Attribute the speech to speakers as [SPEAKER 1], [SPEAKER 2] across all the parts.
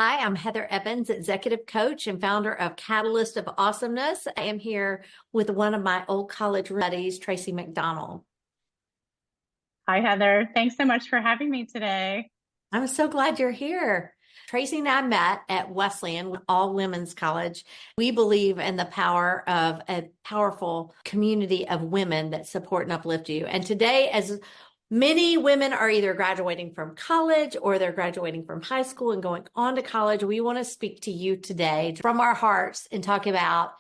[SPEAKER 1] Hi, I'm Heather Evans, executive coach and founder of Catalyst of Awesomeness. I am here with one of my old college buddies, Tracy MacDonald.
[SPEAKER 2] Hi, Heather. Thanks so much for having me today.
[SPEAKER 1] I'm so glad you're here. Tracy and I met at Wesleyan, all women's college. We believe in the power of a powerful community of women that support and uplift you. And today, as many women are either graduating from college or they're graduating from high school and going on to college, we want to speak to you today from our hearts and talk about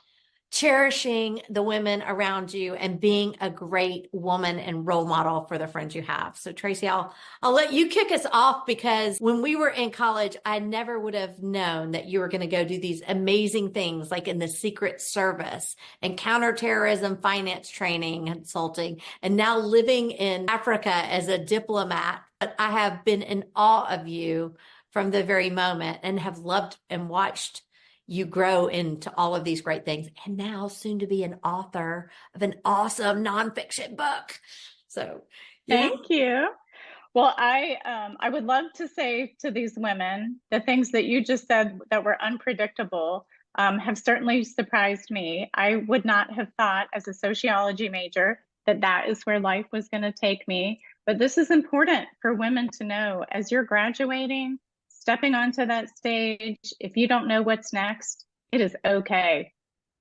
[SPEAKER 1] cherishing the women around you and being a great woman and role model for the friends you have. So Tracy, I'll let you kick us off because when we were in college, I never would have known that you were going to go do these amazing things like in the Secret Service and counter-terrorism finance training consulting and now living in Africa as a diplomat. But I have been in awe of you from the very moment and have loved and watched you grow into all of these great things, and now soon to be an author of an awesome nonfiction book. So, yeah.
[SPEAKER 2] Thank you. Well, I would love to say to these women, the things that you just said that were unpredictable have certainly surprised me. I would not have thought as a sociology major that that is where life was going to take me. But this is important for women to know as you're graduating, stepping onto that stage. If you don't know what's next, it is okay.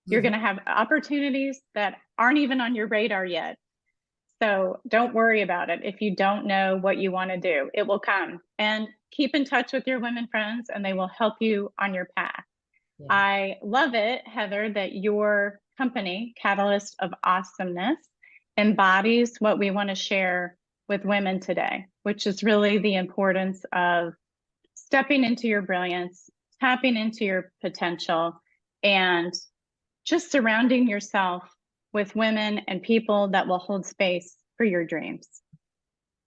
[SPEAKER 2] You're going to have opportunities that aren't even on your radar yet. So don't worry about it. If you don't know what you want to do, it will come. And keep in touch with your women friends and they will help you on your path. Yeah. I love it, Heather, that your company, Catalyst of Awesomeness, embodies what we want to share with women today, which is really the importance of stepping into your brilliance, tapping into your potential, and just surrounding yourself with women and people that will hold space for your dreams.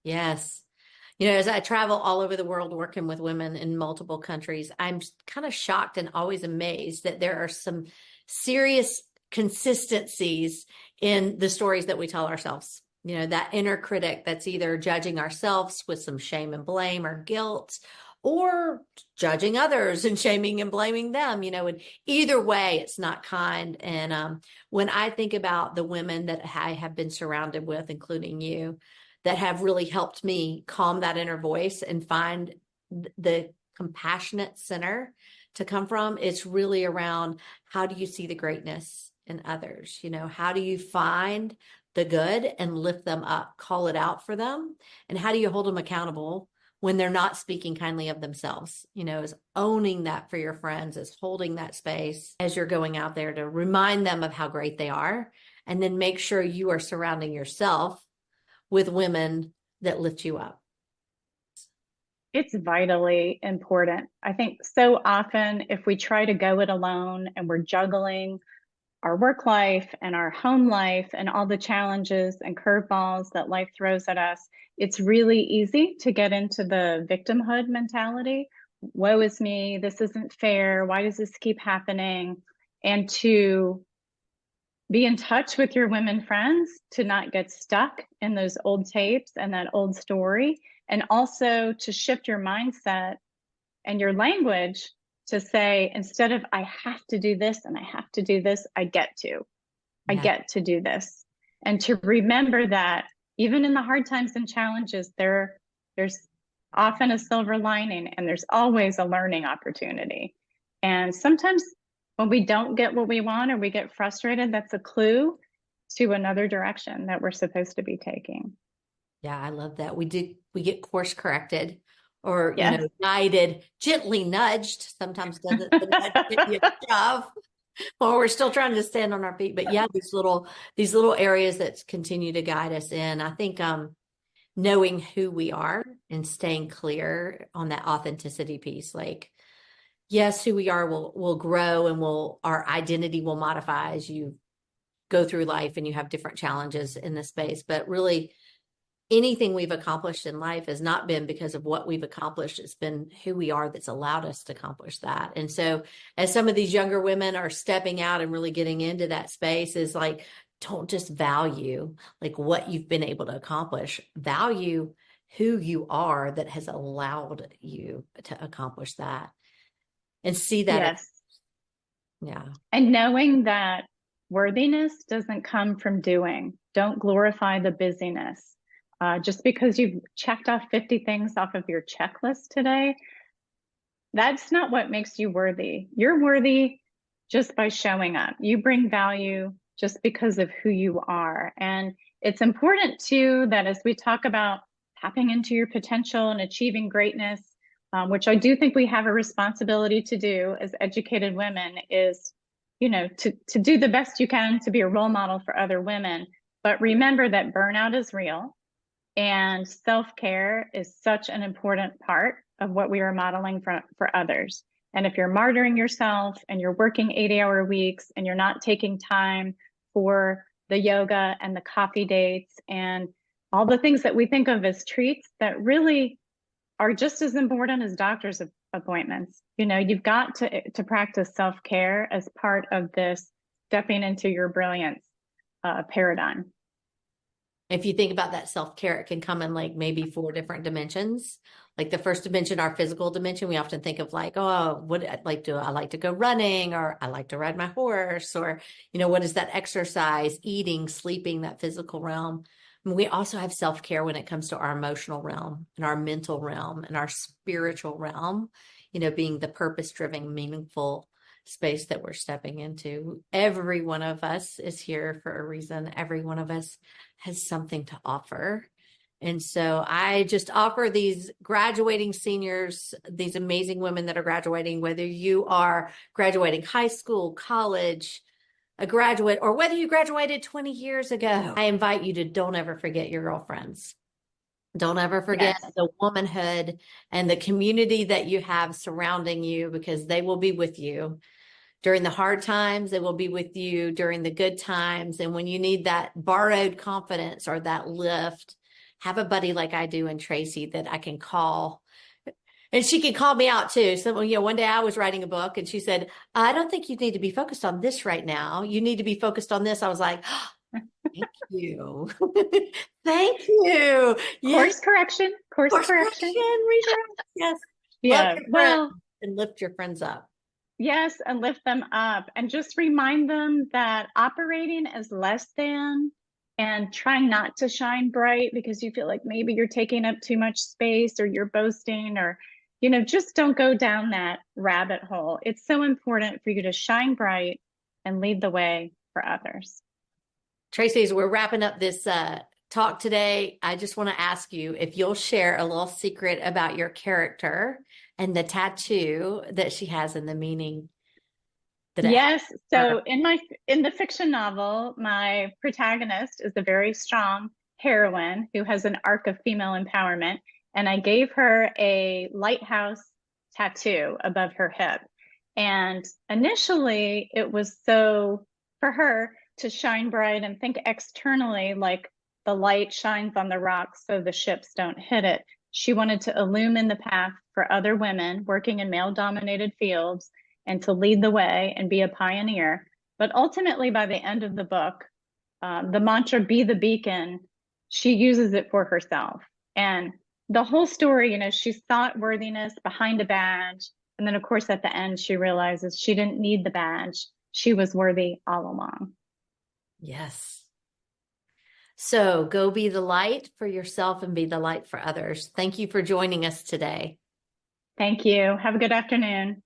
[SPEAKER 1] Yes. You know, as I travel all over the world working with women in multiple countries, I'm kind of shocked and always amazed that there are some serious consistencies in the stories that we tell ourselves. You know, that inner critic that's either judging ourselves with some shame and blame or guilt, or judging others and shaming and blaming them, you know, and either way, it's not kind. And when I think about the women that I have been surrounded with, including you, that have really helped me calm that inner voice and find the compassionate center to come from, it's really around how do you see the greatness in others? You know, how do you find the good and lift them up, call it out for them? And how do you hold them accountable when they're not speaking kindly of themselves? You know, is owning that for your friends, is holding that space as you're going out there to remind them of how great they are, and then make sure you are surrounding yourself with women that lift you up.
[SPEAKER 2] It's vitally important. I think so often if we try to go it alone and we're juggling our work life and our home life and all the challenges and curveballs that life throws at us, it's really easy to get into the victimhood mentality. Woe is me, this isn't fair, why does this keep happening? And to be in touch with your women friends, to not get stuck in those old tapes and that old story, and also to shift your mindset and your language to say, instead of I have to do this and I have to do this, I get to do this. And to remember that even in the hard times and challenges, there's often a silver lining and there's always a learning opportunity. And sometimes when we don't get what we want or we get frustrated, that's a clue to another direction that we're supposed to be taking.
[SPEAKER 1] Yeah, I love that. We get course corrected or,
[SPEAKER 2] Yes.
[SPEAKER 1] you know, guided, gently nudged. Sometimes doesn't the nudge get you a shove while we're still trying to stand on our feet. But yeah, these little areas that continue to guide us in. I think knowing who we are and staying clear on that authenticity piece, like, yes, who we are will grow and our identity will modify as you go through life and you have different challenges in this space. But really, anything we've accomplished in life has not been because of what we've accomplished. It's been who we are that's allowed us to accomplish that. And so as some of these younger women are stepping out and really getting into that space, is like, don't just value like what you've been able to accomplish, value who you are that has allowed you to accomplish that. and see that.
[SPEAKER 2] Yes.
[SPEAKER 1] Yeah.
[SPEAKER 2] And knowing that worthiness doesn't come from doing. Don't glorify the busyness. Just because you've checked off 50 things off of your checklist today, that's not what makes you worthy. You're worthy just by showing up. You bring value just because of who you are. And it's important too that as we talk about tapping into your potential and achieving greatness, which I do think we have a responsibility to do as educated women, is, you know, to do the best you can to be a role model for other women. But remember that burnout is real. And self-care is such an important part of what we are modeling for others. And if you're martyring yourself and you're working 80-hour weeks and you're not taking time for the yoga and the coffee dates and all the things that we think of as treats that really are just as important as doctor's appointments, you know, you've got to practice self-care as part of this stepping into your brilliance paradigm.
[SPEAKER 1] If you think about that self-care, it can come in like maybe 4 different dimensions. Like the first dimension, our physical dimension, we often think of like, oh, what I like to, I like to go running, or I like to ride my horse, or, you know, what is that exercise, eating, sleeping, that physical realm. And we also have self-care when it comes to our emotional realm and our mental realm and our spiritual realm, you know, being the purpose-driven, meaningful space that we're stepping into. Every one of us is here for a reason. Every one of us has something to offer. And so I just offer these graduating seniors, these amazing women that are graduating, whether you are graduating high school, college, a graduate, or whether you graduated 20 years ago, I invite you to don't ever forget your girlfriends. Don't ever forget
[SPEAKER 2] Yes.
[SPEAKER 1] the womanhood and the community that you have surrounding you, because they will be with you during the hard times. They will be with you during the good times. And when you need that borrowed confidence or that lift, have a buddy like I do in Tracy that I can call. And she can call me out too. So, you know, one day I was writing a book and she said, I don't think you need to be focused on this right now. You need to be focused on this. I was like, oh, thank you. Thank you. Yes.
[SPEAKER 2] Course
[SPEAKER 1] Course
[SPEAKER 2] correction.
[SPEAKER 1] correction. Redirect. Yes. Love
[SPEAKER 2] Yeah.
[SPEAKER 1] your friends
[SPEAKER 2] Well,
[SPEAKER 1] and lift your friends up.
[SPEAKER 2] yes, and lift them up and just remind them that operating as less than and trying not to shine bright because you feel like maybe you're taking up too much space or you're boasting or, you know, just don't go down that rabbit hole. It's so important for you to shine bright and lead the way for others.
[SPEAKER 1] Tracy, as we're wrapping up this talk today, I just want to ask you if you'll share a little secret about your character and the tattoo that she has and the meaning that it has
[SPEAKER 2] Yes.
[SPEAKER 1] for her.
[SPEAKER 2] So in the fiction novel, my protagonist is a very strong heroine who has an arc of female empowerment. And I gave her a lighthouse tattoo above her hip. And initially it was so for her to shine bright and think externally, like the light shines on the rocks so the ships don't hit it. She wanted to illumine the path for other women working in male dominated fields and to lead the way and be a pioneer. But ultimately, by the end of the book, the mantra, be the beacon, she uses it for herself. And the whole story, you know, she sought worthiness behind a badge. And then, of course, at the end, she realizes she didn't need the badge. She was worthy all along.
[SPEAKER 1] Yes. So go be the light for yourself and be the light for others. Thank you for joining us today.
[SPEAKER 2] Thank you. Have a good afternoon.